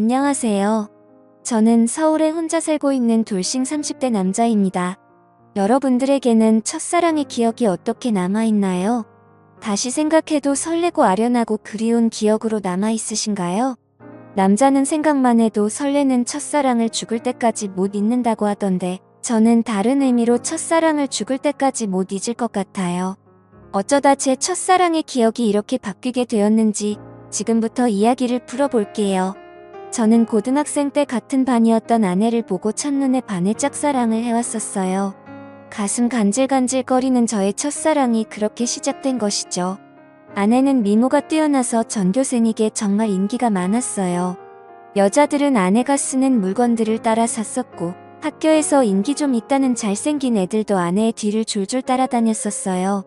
안녕하세요. 저는 서울에 혼자 살고 있는 돌싱 30대 남자입니다. 여러분들에게는 첫사랑의 기억이 어떻게 남아있나요? 다시 생각해도 설레고 아련하고 그리운 기억으로 남아있으신가요? 남자는 생각만 해도 설레는 첫사랑을 죽을 때까지 못 잊는다고 하던데 저는 다른 의미로 첫사랑을 죽을 때까지 못 잊을 것 같아요. 어쩌다 제 첫사랑의 기억이 이렇게 바뀌게 되었는지 지금부터 이야기를 풀어볼게요. 저는 고등학생 때 같은 반이었던 아내를 보고 첫눈에 반해 짝사랑을 해왔었어요. 가슴 간질간질거리는 저의 첫사랑이 그렇게 시작된 것이죠. 아내는 미모가 뛰어나서 전교생에게 정말 인기가 많았어요. 여자들은 아내가 쓰는 물건들을 따라 샀었고 학교에서 인기 좀 있다는 잘생긴 애들도 아내의 뒤를 줄줄 따라다녔었어요.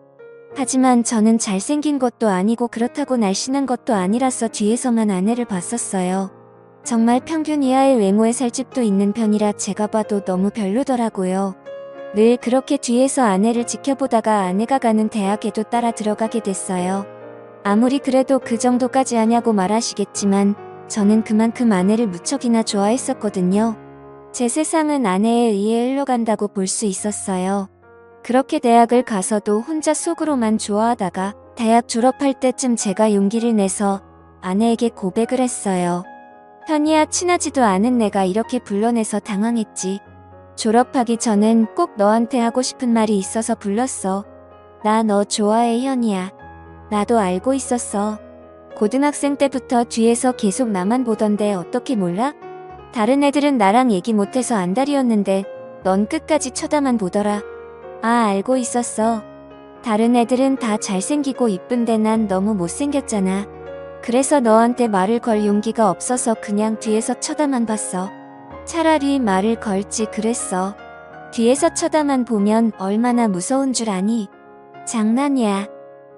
하지만 저는 잘생긴 것도 아니고 그렇다고 날씬한 것도 아니라서 뒤에서만 아내를 봤었어요. 정말 평균 이하의 외모에 살집도 있는 편이라 제가 봐도 너무 별로더라고요. 늘 그렇게 뒤에서 아내를 지켜보다가 아내가 가는 대학에도 따라 들어가게 됐어요. 아무리 그래도 그 정도까지 하냐고 말하시겠지만 저는 그만큼 아내를 무척이나 좋아했었거든요. 제 세상은 아내에 의해 흘러간다고 볼 수 있었어요. 그렇게 대학을 가서도 혼자 속으로만 좋아하다가 대학 졸업할 때쯤 제가 용기를 내서 아내에게 고백을 했어요. 현이야, 친하지도 않은 내가 이렇게 불러내서 당황했지. 졸업하기 전엔 꼭 너한테 하고 싶은 말이 있어서 불렀어. 나 너 좋아해, 현이야. 나도 알고 있었어. 고등학생 때부터 뒤에서 계속 나만 보던데 어떻게 몰라? 다른 애들은 나랑 얘기 못해서 안달이었는데 넌 끝까지 쳐다만 보더라. 아, 알고 있었어. 다른 애들은 다 잘생기고 이쁜데 난 너무 못생겼잖아. 그래서 너한테 말을 걸 용기가 없어서 그냥 뒤에서 쳐다만 봤어. 차라리 말을 걸지 그랬어. 뒤에서 쳐다만 보면 얼마나 무서운 줄 아니? 장난이야.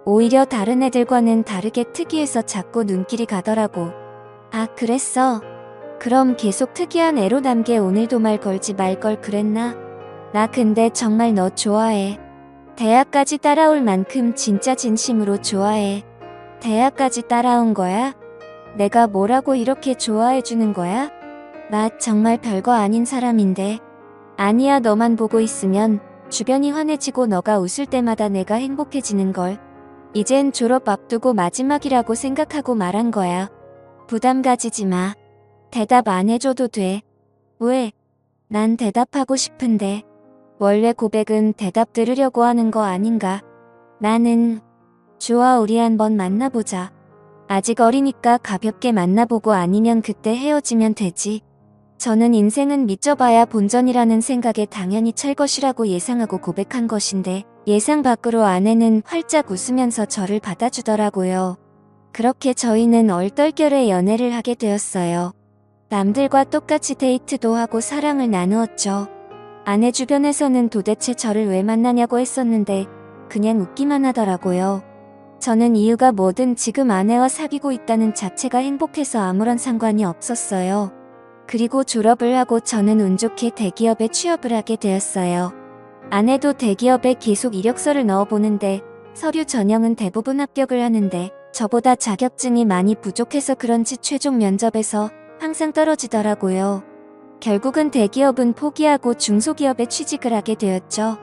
오히려 다른 애들과는 다르게 특이해서 자꾸 눈길이 가더라고. 아, 그랬어? 그럼 계속 특이한 애로 남게 오늘도 말 걸지 말 걸 그랬나? 나 근데 정말 너 좋아해. 대학까지 따라올 만큼 진짜 진심으로 좋아해. 대학까지 따라온 거야? 내가 뭐라고 이렇게 좋아해주는 거야? 나 정말 별거 아닌 사람인데. 아니야, 너만 보고 있으면 주변이 환해지고 너가 웃을 때마다 내가 행복해지는걸. 이젠 졸업 앞두고 마지막이라고 생각하고 말한 거야. 부담 가지지 마. 대답 안 해줘도 돼. 왜? 난 대답하고 싶은데. 원래 고백은 대답 들으려고 하는 거 아닌가? 나는 좋아, 우리 한번 만나보자. 아직 어리니까 가볍게 만나보고 아니면 그때 헤어지면 되지. 저는 인생은 믿져봐야 본전이라는 생각에 당연히 찰 것이라고 예상하고 고백한 것인데 예상 밖으로 아내는 활짝 웃으면서 저를 받아주더라고요. 그렇게 저희는 얼떨결에 연애를 하게 되었어요. 남들과 똑같이 데이트도 하고 사랑을 나누었죠. 아내 주변에서는 도대체 저를 왜 만나냐고 했었는데 그냥 웃기만 하더라고요. 저는 이유가 뭐든 지금 아내와 사귀고 있다는 자체가 행복해서 아무런 상관이 없었어요. 그리고 졸업을 하고 저는 운 좋게 대기업에 취업을 하게 되었어요. 아내도 대기업에 계속 이력서를 넣어보는데 서류 전형은 대부분 합격을 하는데 저보다 자격증이 많이 부족해서 그런지 최종 면접에서 항상 떨어지더라고요. 결국은 대기업은 포기하고 중소기업에 취직을 하게 되었죠.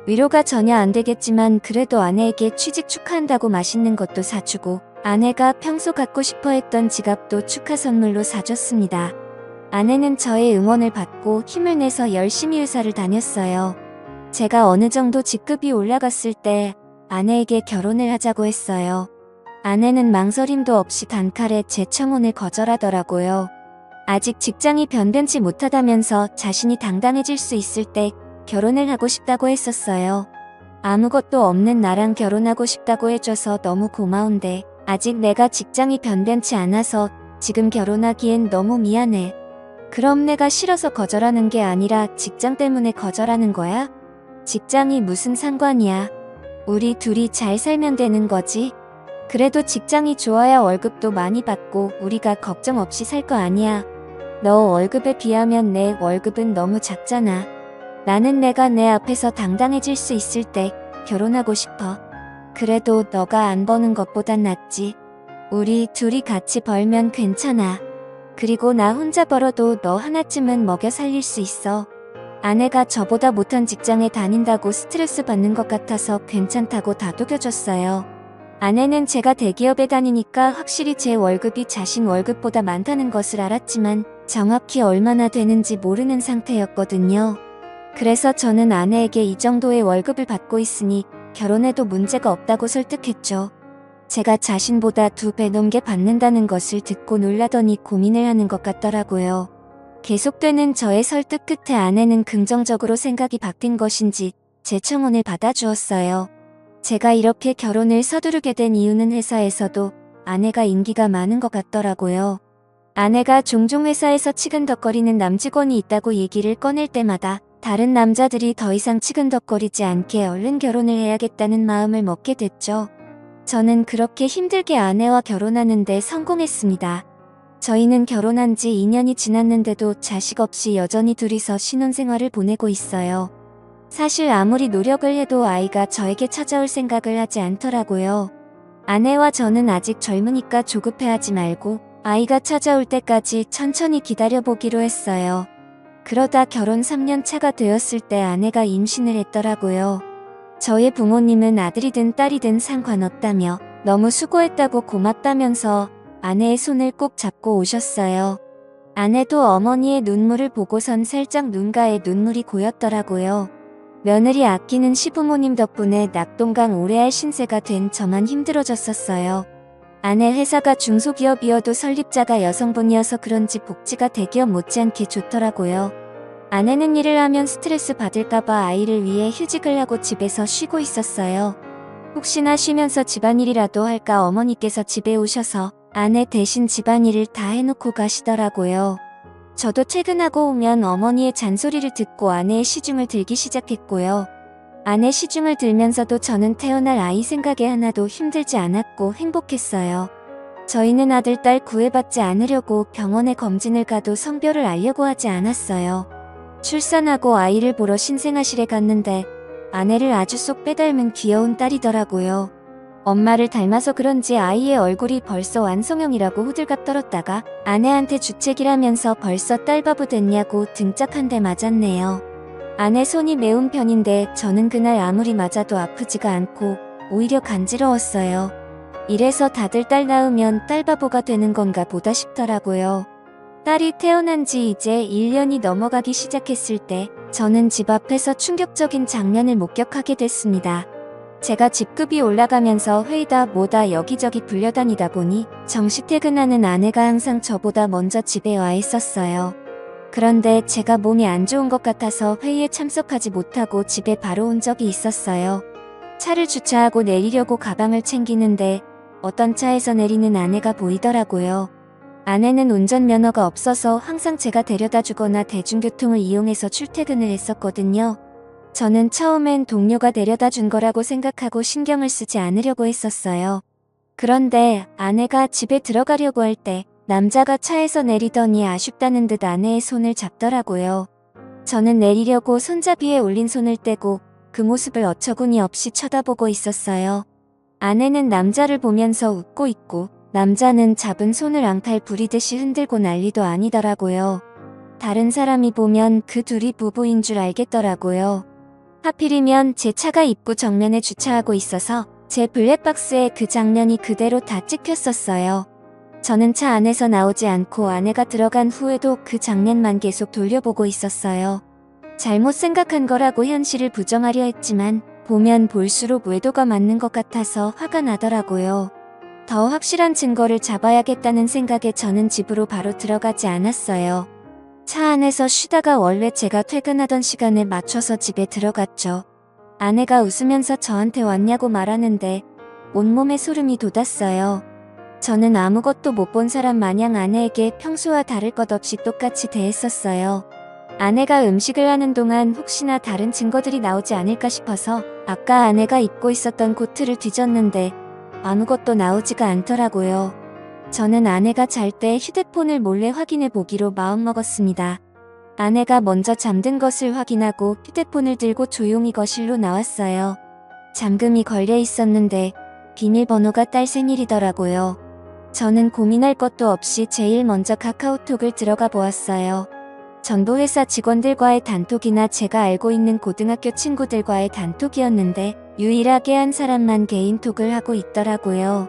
위로가 전혀 안 되겠지만 그래도 아내에게 취직 축하한다고 맛있는 것도 사주고 아내가 평소 갖고 싶어 했던 지갑도 축하 선물로 사줬습니다. 아내는 저의 응원을 받고 힘을 내서 열심히 회사를 다녔어요. 제가 어느 정도 직급이 올라갔을 때 아내에게 결혼을 하자고 했어요. 아내는 망설임도 없이 단칼에 제 청혼을 거절하더라고요. 아직 직장이 변변치 못하다면서 자신이 당당해질 수 있을 때 결혼을 하고 싶다고 했었어요. 아무것도 없는 나랑 결혼하고 싶다고 해줘서 너무 고마운데 아직 내가 직장이 변변치 않아서 지금 결혼하기엔 너무 미안해. 그럼 내가 싫어서 거절하는 게 아니라 직장 때문에 거절하는 거야? 직장이 무슨 상관이야. 우리 둘이 잘 살면 되는 거지. 그래도 직장이 좋아야 월급도 많이 받고 우리가 걱정 없이 살 거 아니야. 너 월급에 비하면 내 월급은 너무 작잖아. 나는 내가 내 앞에서 당당해질 수 있을 때 결혼하고 싶어. 그래도 너가 안 버는 것보단 낫지. 우리 둘이 같이 벌면 괜찮아. 그리고 나 혼자 벌어도 너 하나쯤은 먹여 살릴 수 있어. 아내가 저보다 못한 직장에 다닌다고 스트레스 받는 것 같아서 괜찮다고 다독여줬어요. 아내는 제가 대기업에 다니니까 확실히 제 월급이 자신 월급보다 많다는 것을 알았지만 정확히 얼마나 되는지 모르는 상태였거든요. 그래서 저는 아내에게 이 정도의 월급을 받고 있으니 결혼해도 문제가 없다고 설득했죠. 제가 자신보다 2배 넘게 받는다는 것을 듣고 놀라더니 고민을 하는 것 같더라고요. 계속되는 저의 설득 끝에 아내는 긍정적으로 생각이 바뀐 것인지 제 청혼을 받아주었어요. 제가 이렇게 결혼을 서두르게 된 이유는 회사에서도 아내가 인기가 많은 것 같더라고요. 아내가 종종 회사에서 치근덕거리는 남직원이 있다고 얘기를 꺼낼 때마다 다른 남자들이 더 이상 치근덕거리지 않게 얼른 결혼을 해야겠다는 마음을 먹게 됐죠. 저는 그렇게 힘들게 아내와 결혼하는데 성공했습니다. 저희는 결혼한 지 2년이 지났는데도 자식 없이 여전히 둘이서 신혼생활을 보내고 있어요. 사실 아무리 노력을 해도 아이가 저에게 찾아올 생각을 하지 않더라고요. 아내와 저는 아직 젊으니까 조급해하지 말고 아이가 찾아올 때까지 천천히 기다려보기로 했어요. 그러다 결혼 3년 차가 되었을 때 아내가 임신을 했더라고요. 저의 부모님은 아들이든 딸이든 상관없다며 너무 수고했다고 고맙다면서 아내의 손을 꼭 잡고 오셨어요. 아내도 어머니의 눈물을 보고선 살짝 눈가에 눈물이 고였더라고요. 며느리 아끼는 시부모님 덕분에 낙동강 오래할 신세가 된 저만 힘들어졌었어요. 아내 회사가 중소기업이어도 설립자가 여성분이어서 그런지 복지가 대기업 못지않게 좋더라고요. 아내는 일을 하면 스트레스 받을까봐 아이를 위해 휴직을 하고 집에서 쉬고 있었어요. 혹시나 쉬면서 집안일이라도 할까 어머니께서 집에 오셔서 아내 대신 집안일을 다 해놓고 가시더라고요. 저도 퇴근하고 오면 어머니의 잔소리를 듣고 아내의 시중을 들기 시작했고요. 아내 시중을 들면서도 저는 태어날 아이 생각에 하나도 힘들지 않았고 행복했어요. 저희는 아들, 딸 구애받지 않으려고 병원에 검진을 가도 성별을 알려고 하지 않았어요. 출산하고 아이를 보러 신생아실에 갔는데 아내를 아주 쏙 빼닮은 귀여운 딸이더라고요. 엄마를 닮아서 그런지 아이의 얼굴이 벌써 완성형이라고 호들갑 떨었다가 아내한테 주책이라면서 벌써 딸바보 됐냐고 등짝 한 대 맞았네요. 아내 손이 매운 편인데 저는 그날 아무리 맞아도 아프지가 않고 오히려 간지러웠어요. 이래서 다들 딸 낳으면 딸바보가 되는 건가 보다 싶더라고요. 딸이 태어난 지 이제 1년이 넘어가기 시작했을 때 저는 집 앞에서 충격적인 장면을 목격하게 됐습니다. 제가 집급이 올라가면서 회의다 뭐다 여기저기 불려다니다 보니 정시 퇴근하는 아내가 항상 저보다 먼저 집에 와 있었어요. 그런데 제가 몸이 안 좋은 것 같아서 회의에 참석하지 못하고 집에 바로 온 적이 있었어요. 차를 주차하고 내리려고 가방을 챙기는데 어떤 차에서 내리는 아내가 보이더라고요. 아내는 운전면허가 없어서 항상 제가 데려다 주거나 대중교통을 이용해서 출퇴근을 했었거든요. 저는 처음엔 동료가 데려다 준 거라고 생각하고 신경을 쓰지 않으려고 했었어요. 그런데 아내가 집에 들어가려고 할 때 남자가 차에서 내리더니 아쉽다는 듯 아내의 손을 잡더라고요. 저는 내리려고 손잡이에 올린 손을 떼고 그 모습을 어처구니 없이 쳐다보고 있었어요. 아내는 남자를 보면서 웃고 있고 남자는 잡은 손을 앙탈 부리듯이 흔들고 난리도 아니더라고요. 다른 사람이 보면 그 둘이 부부인 줄 알겠더라고요. 하필이면 제 차가 입구 정면에 주차하고 있어서 제 블랙박스에 그 장면이 그대로 다 찍혔었어요. 저는 차 안에서 나오지 않고 아내가 들어간 후에도 그 장면만 계속 돌려보고 있었어요. 잘못 생각한 거라고 현실을 부정하려 했지만 보면 볼수록 외도가 맞는 것 같아서 화가 나더라고요. 더 확실한 증거를 잡아야겠다는 생각에 저는 집으로 바로 들어가지 않았어요. 차 안에서 쉬다가 원래 제가 퇴근하던 시간에 맞춰서 집에 들어갔죠. 아내가 웃으면서 저한테 왔냐고 말하는데 온몸에 소름이 돋았어요. 저는 아무것도 못 본 사람 마냥 아내에게 평소와 다를 것 없이 똑같이 대했었어요. 아내가 음식을 하는 동안 혹시나 다른 증거들이 나오지 않을까 싶어서 아까 아내가 입고 있었던 코트를 뒤졌는데 아무것도 나오지가 않더라고요. 저는 아내가 잘 때 휴대폰을 몰래 확인해 보기로 마음먹었습니다. 아내가 먼저 잠든 것을 확인하고 휴대폰을 들고 조용히 거실로 나왔어요. 잠금이 걸려 있었는데 비밀번호가 딸 생일이더라고요. 저는 고민할 것도 없이 제일 먼저 카카오톡을 들어가 보았어요. 전보회사 직원들과의 단톡이나 제가 알고 있는 고등학교 친구들과의 단톡이었는데 유일하게 한 사람만 개인톡을 하고 있더라고요.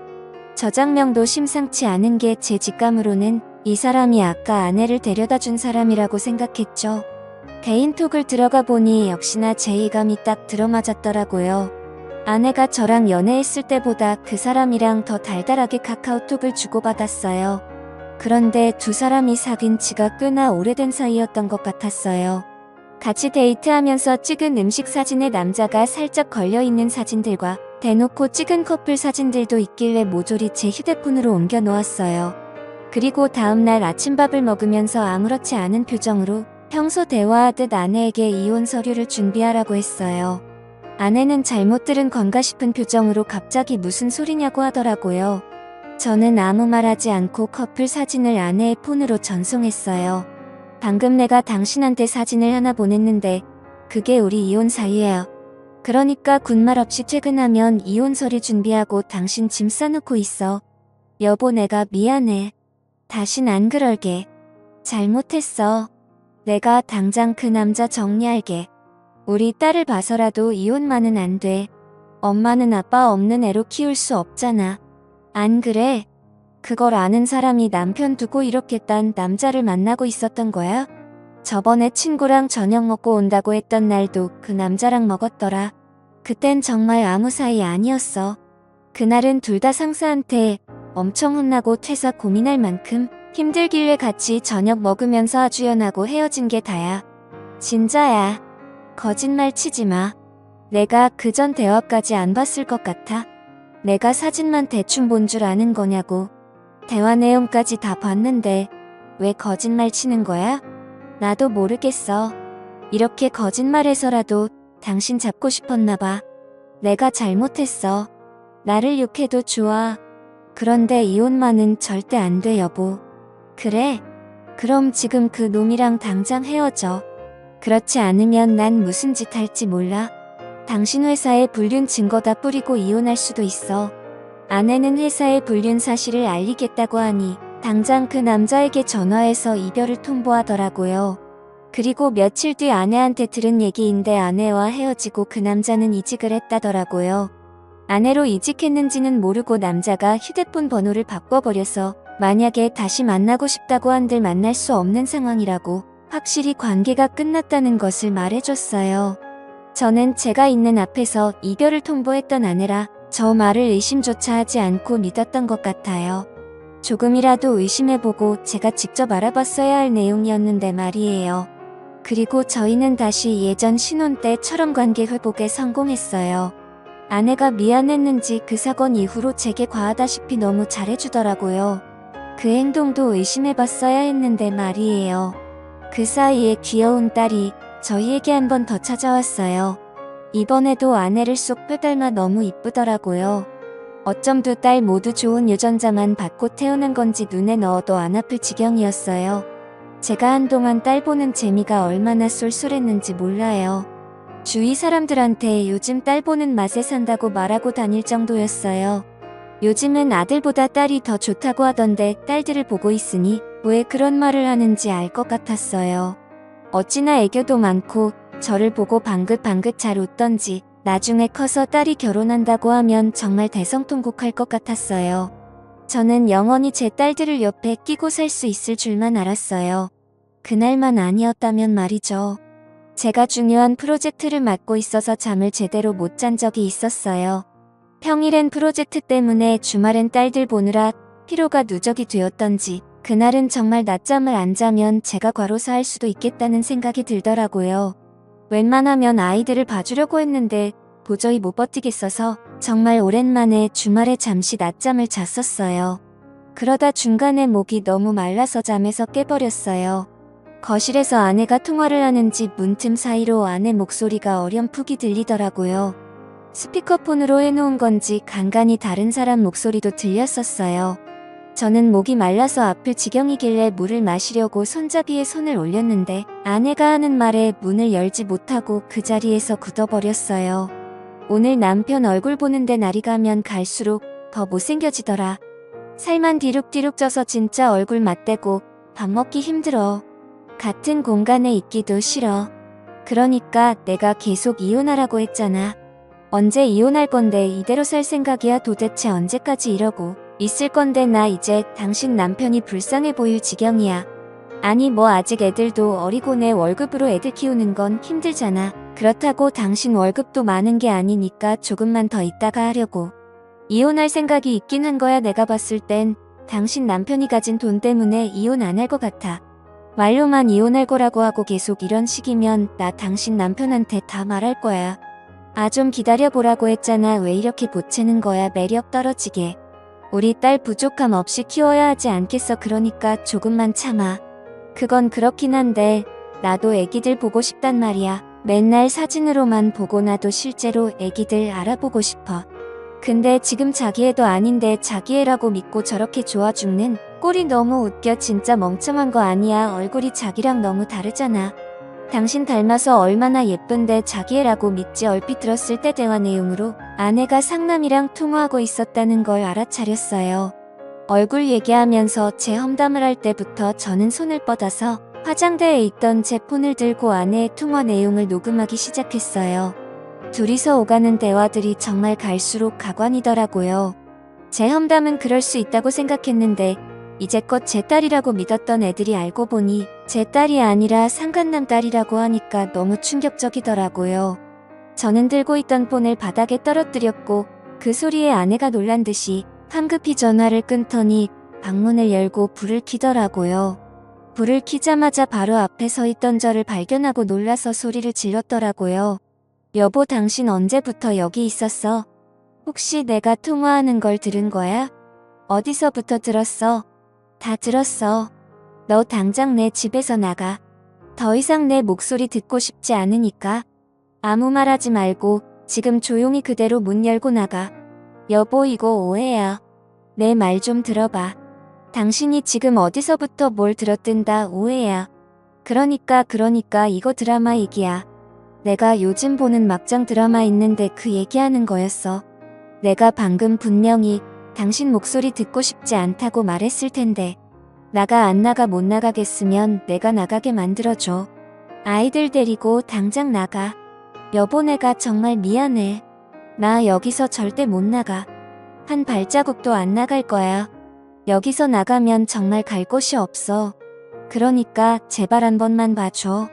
저장명도 심상치 않은 게 제 직감으로는 이 사람이 아까 아내를 데려다 준 사람이라고 생각했죠. 개인톡을 들어가 보니 역시나 제 예감이 딱 들어맞았더라고요. 아내가 저랑 연애했을 때보다 그 사람이랑 더 달달하게 카카오톡을 주고받았어요. 그런데 두 사람이 사귄 지가 꽤나 오래된 사이였던 것 같았어요. 같이 데이트하면서 찍은 음식 사진에 남자가 살짝 걸려있는 사진들과 대놓고 찍은 커플 사진들도 있길래 모조리 제 휴대폰으로 옮겨 놓았어요. 그리고 다음날 아침밥을 먹으면서 아무렇지 않은 표정으로 평소 대화하듯 아내에게 이혼 서류를 준비하라고 했어요. 아내는 잘못 들은 건가 싶은 표정으로 갑자기 무슨 소리냐고 하더라고요. 저는 아무 말하지 않고 커플 사진을 아내의 폰으로 전송했어요. 방금 내가 당신한테 사진을 하나 보냈는데 그게 우리 이혼 사유예요. 그러니까 군말 없이 퇴근하면 이혼 서류 준비하고 당신 짐 싸놓고 있어. 여보, 내가 미안해. 다신 안 그럴게. 잘못했어. 내가 당장 그 남자 정리할게. 우리 딸을 봐서라도 이혼만은 안 돼. 엄마는 아빠 없는 애로 키울 수 없잖아. 안 그래? 그걸 아는 사람이 남편 두고 이렇게 딴 남자를 만나고 있었던 거야? 저번에 친구랑 저녁 먹고 온다고 했던 날도 그 남자랑 먹었더라. 그땐 정말 아무 사이 아니었어. 그날은 둘 다 상사한테 엄청 혼나고 퇴사 고민할 만큼 힘들길래 같이 저녁 먹으면서 아주 연하고 헤어진 게 다야. 진짜야. 거짓말 치지 마. 내가 그전 대화까지 안 봤을 것 같아. 내가 사진만 대충 본 줄 아는 거냐고. 대화 내용까지 다 봤는데 왜 거짓말 치는 거야? 나도 모르겠어. 이렇게 거짓말해서라도 당신 잡고 싶었나 봐. 내가 잘못했어. 나를 욕해도 좋아. 그런데 이혼만은 절대 안 돼, 여보. 그래? 그럼 지금 그 놈이랑 당장 헤어져. 그렇지 않으면 난 무슨 짓 할지 몰라. 당신 회사에 불륜 증거 다 뿌리고 이혼할 수도 있어. 아내는 회사에 불륜 사실을 알리겠다고 하니 당장 그 남자에게 전화해서 이별을 통보하더라고요. 그리고 며칠 뒤 아내한테 들은 얘기인데 아내와 헤어지고 그 남자는 이직을 했다더라고요. 아내로 이직했는지는 모르고 남자가 휴대폰 번호를 바꿔버려서 만약에 다시 만나고 싶다고 한들 만날 수 없는 상황이라고 확실히 관계가 끝났다는 것을 말해줬어요. 저는 제가 있는 앞에서 이별을 통보했던 아내라 저 말을 의심조차 하지 않고 믿었던 것 같아요. 조금이라도 의심해보고 제가 직접 알아봤어야 할 내용이었는데 말이에요. 그리고 저희는 다시 예전 신혼 때처럼 관계 회복에 성공했어요. 아내가 미안했는지 그 사건 이후로 제게 과하다시피 너무 잘해주더라고요. 그 행동도 의심해봤어야 했는데 말이에요. 그 사이에 귀여운 딸이 저희에게 한 번 더 찾아왔어요. 이번에도 아내를 쏙 빼닮아 너무 이쁘더라고요. 어쩜 두 딸 모두 좋은 유전자만 받고 태어난 건지 눈에 넣어도 안 아플 지경이었어요. 제가 한동안 딸 보는 재미가 얼마나 쏠쏠했는지 몰라요. 주위 사람들한테 요즘 딸 보는 맛에 산다고 말하고 다닐 정도였어요. 요즘은 아들보다 딸이 더 좋다고 하던데 딸들을 보고 있으니 왜 그런 말을 하는지 알 것 같았어요. 어찌나 애교도 많고 저를 보고 방긋방긋 잘 웃던지 나중에 커서 딸이 결혼한다고 하면 정말 대성통곡할 것 같았어요. 저는 영원히 제 딸들을 옆에 끼고 살 수 있을 줄만 알았어요. 그날만 아니었다면 말이죠. 제가 중요한 프로젝트를 맡고 있어서 잠을 제대로 못 잔 적이 있었어요. 평일엔 프로젝트 때문에 주말엔 딸들 보느라 피로가 누적이 되었던지 그날은 정말 낮잠을 안 자면 제가 과로사할 수도 있겠다는 생각이 들더라고요. 웬만하면 아이들을 봐주려고 했는데 도저히 못 버티겠어서 정말 오랜만에 주말에 잠시 낮잠을 잤었어요. 그러다 중간에 목이 너무 말라서 잠에서 깨버렸어요. 거실에서 아내가 통화를 하는지 문틈 사이로 아내 목소리가 어렴풋이 들리더라고요. 스피커폰으로 해놓은 건지 간간히 다른 사람 목소리도 들렸었어요. 저는 목이 말라서 아플 지경이길래 물을 마시려고 손잡이에 손을 올렸는데 아내가 하는 말에 문을 열지 못하고 그 자리에서 굳어버렸어요. 오늘 남편 얼굴 보는데 날이 가면 갈수록 더 못생겨지더라. 살만 뒤룩뒤룩 쪄서 진짜 얼굴 맞대고 밥 먹기 힘들어. 같은 공간에 있기도 싫어. 그러니까 내가 계속 이혼하라고 했잖아. 언제 이혼할 건데 이대로 살 생각이야? 도대체 언제까지 이러고 있을 건데? 나 이제 당신 남편이 불쌍해 보일 지경이야. 아니 뭐 아직 애들도 어리고 내 월급으로 애들 키우는 건 힘들잖아. 그렇다고 당신 월급도 많은 게 아니니까 조금만 더 있다가 하려고. 이혼할 생각이 있긴 한 거야. 내가 봤을 땐 당신 남편이 가진 돈 때문에 이혼 안 할 것 같아. 말로만 이혼할 거라고 하고 계속 이런 식이면 나 당신 남편한테 다 말할 거야. 아 좀 기다려보라고 했잖아. 왜 이렇게 보채는 거야? 매력 떨어지게. 우리 딸 부족함 없이 키워야 하지 않겠어? 그러니까 조금만 참아. 그건 그렇긴 한데 나도 애기들 보고 싶단 말이야. 맨날 사진으로만 보고 나도 실제로 애기들 알아보고 싶어. 근데 지금 자기 애도 아닌데 자기 애라고 믿고 저렇게 좋아 죽는 꼴이 너무 웃겨. 진짜 멍청한 거 아니야? 얼굴이 자기랑 너무 다르잖아. 당신 닮아서 얼마나 예쁜데 자기 애라고 믿지. 얼핏 들었을 때 대화 내용으로 아내가 상남이랑 통화하고 있었다는 걸 알아차렸어요. 얼굴 얘기하면서 제 험담을 할 때부터 저는 손을 뻗어서 화장대에 있던 제 폰을 들고 아내의 통화 내용을 녹음하기 시작했어요. 둘이서 오가는 대화들이 정말 갈수록 가관이더라고요. 제 험담은 그럴 수 있다고 생각했는데 이제껏 제 딸이라고 믿었던 애들이 알고 보니 제 딸이 아니라 상간남 딸이라고 하니까 너무 충격적이더라고요. 저는 들고 있던 폰을 바닥에 떨어뜨렸고 그 소리에 아내가 놀란 듯이 황급히 전화를 끊더니 방문을 열고 불을 켜더라고요. 불을 켜자마자 바로 앞에 서 있던 저를 발견하고 놀라서 소리를 질렀더라고요. 여보, 당신 언제부터 여기 있었어? 혹시 내가 통화하는 걸 들은 거야? 어디서부터 들었어? 다 들었어. 너 당장 내 집에서 나가. 더 이상 내 목소리 듣고 싶지 않으니까. 아무 말 하지 말고 지금 조용히 그대로 문 열고 나가. 여보, 이거 오해야. 내 말 좀 들어봐. 당신이 지금 어디서부터 뭘 들었든다 오해야. 그러니까 이거 드라마 얘기야. 내가 요즘 보는 막장 드라마 있는데 그 얘기하는 거였어. 내가 방금 분명히 당신 목소리 듣고 싶지 않다고 말했을 텐데. 나가 안 나가 못 나가겠으면 내가 나가게 만들어줘. 아이들 데리고 당장 나가. 여보, 내가 정말 미안해. 나 여기서 절대 못 나가. 한 발자국도 안 나갈 거야. 여기서 나가면 정말 갈 곳이 없어. 그러니까 제발 한 번만 봐줘.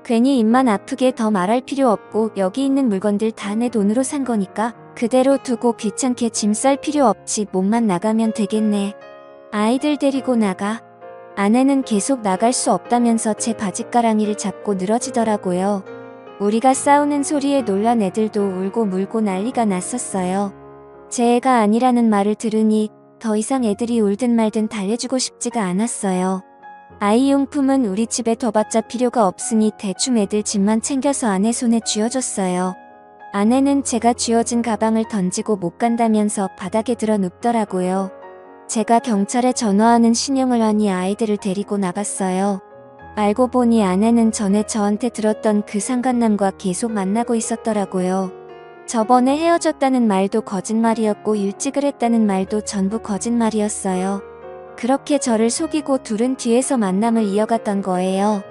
괜히 입만 아프게 더 말할 필요 없고 여기 있는 물건들 다 내 돈으로 산 거니까 그대로 두고 귀찮게 짐 쌀 필요 없지. 몸만 나가면 되겠네. 아이들 데리고 나가. 아내는 계속 나갈 수 없다면서 제 바짓가랑이를 잡고 늘어지더라고요. 우리가 싸우는 소리에 놀란 애들도 울고 물고 난리가 났었어요. 제 애가 아니라는 말을 들으니 더 이상 애들이 울든 말든 달래주고 싶지가 않았어요. 아이 용품은 우리 집에 더 받자 필요가 없으니 대충 애들 짐만 챙겨서 아내 손에 쥐어줬어요. 아내는 제가 쥐어진 가방을 던지고 못 간다면서 바닥에 들어 눕더라고요. 제가 경찰에 전화하는 신용을 하니 아이들을 데리고 나갔어요. 알고 보니 아내는 전에 저한테 들었던 그 상간남과 계속 만나고 있었더라고요. 저번에 헤어졌다는 말도 거짓말이었고 일찍을 했다는 말도 전부 거짓말이었어요. 그렇게 저를 속이고 둘은 뒤에서 만남을 이어갔던 거예요.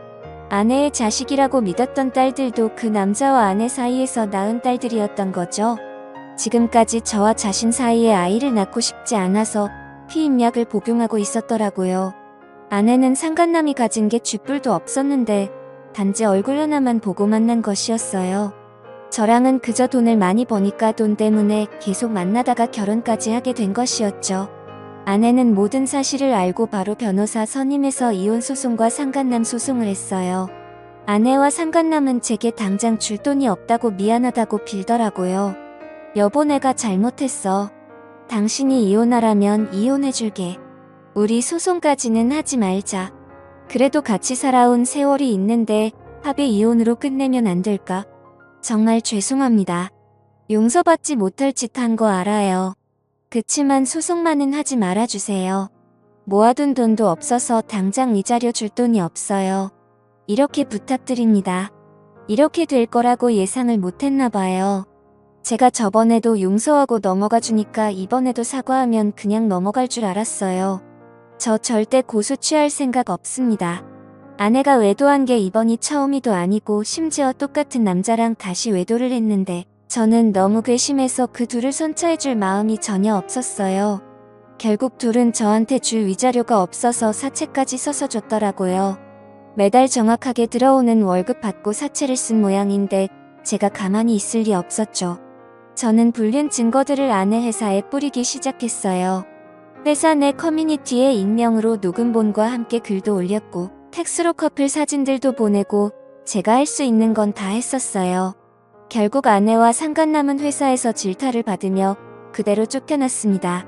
아내의 자식이라고 믿었던 딸들도 그 남자와 아내 사이에서 낳은 딸들이었던 거죠. 지금까지 저와 자신 사이에 아이를 낳고 싶지 않아서 피임약을 복용하고 있었더라고요. 아내는 상간남이 가진 게 쥐뿔도 없었는데 단지 얼굴 하나만 보고 만난 것이었어요. 저랑은 그저 돈을 많이 버니까 돈 때문에 계속 만나다가 결혼까지 하게 된 것이었죠. 아내는 모든 사실을 알고 바로 변호사 선임해서 이혼 소송과 상간남 소송을 했어요. 아내와 상간남은 제게 당장 줄 돈이 없다고 미안하다고 빌더라고요. 여보, 내가 잘못했어. 당신이 이혼하라면 이혼해줄게. 우리 소송까지는 하지 말자. 그래도 같이 살아온 세월이 있는데 합의 이혼으로 끝내면 안 될까? 정말 죄송합니다. 용서받지 못할 짓 한 거 알아요. 그치만 소송만은 하지 말아주세요. 모아둔 돈도 없어서 당장 이자료 줄 돈이 없어요. 이렇게 부탁드립니다. 이렇게 될 거라고 예상을 못했나 봐요. 제가 저번에도 용서하고 넘어가 주니까 이번에도 사과하면 그냥 넘어갈 줄 알았어요. 저 절대 고수 취할 생각 없습니다. 아내가 외도한 게 이번이 처음이도 아니고 심지어 똑같은 남자랑 다시 외도를 했는데 저는 너무 괘씸해서 그 둘을 선처해줄 마음이 전혀 없었어요. 결국 둘은 저한테 줄 위자료가 없어서 사채까지 써서 줬더라고요. 매달 정확하게 들어오는 월급 받고 사채를 쓴 모양인데 제가 가만히 있을 리 없었죠. 저는 불륜 증거들을 아내 회사에 뿌리기 시작했어요. 회사 내 커뮤니티에 익명으로 녹음본과 함께 글도 올렸고 텍스로 커플 사진들도 보내고 제가 할 수 있는 건 다 했었어요. 결국 아내와 상간 남은 회사에서 질타를 받으며 그대로 쫓겨났습니다.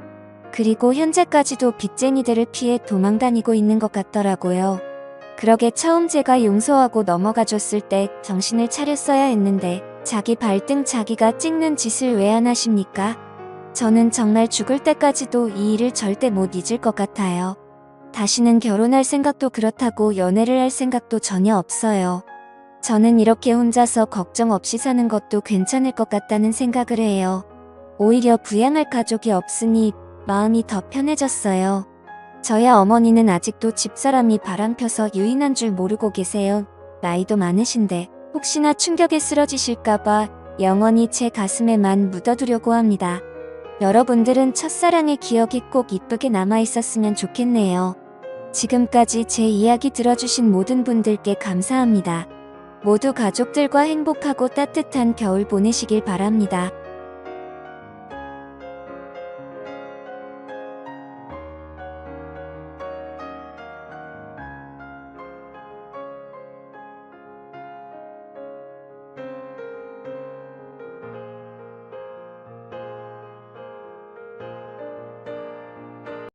그리고 현재까지도 빚쟁이들을 피해 도망다니고 있는 것 같더라고요. 그러게 처음 제가 용서하고 넘어가줬을 때 정신을 차렸어야 했는데 자기 발등 자기가 찍는 짓을 왜 안 하십니까? 저는 정말 죽을 때까지도 이 일을 절대 못 잊을 것 같아요. 다시는 결혼할 생각도 그렇다고 연애를 할 생각도 전혀 없어요. 저는 이렇게 혼자서 걱정 없이 사는 것도 괜찮을 것 같다는 생각을 해요. 오히려 부양할 가족이 없으니 마음이 더 편해졌어요. 저야 어머니는 아직도 집사람이 바람펴서 유인한 줄 모르고 계세요. 나이도 많으신데 혹시나 충격에 쓰러지실까봐 영원히 제 가슴에만 묻어두려고 합니다. 여러분들은 첫사랑의 기억이 꼭 이쁘게 남아있었으면 좋겠네요. 지금까지 제 이야기 들어주신 모든 분들께 감사합니다. 모두 가족들과 행복하고 따뜻한 겨울 보내시길 바랍니다.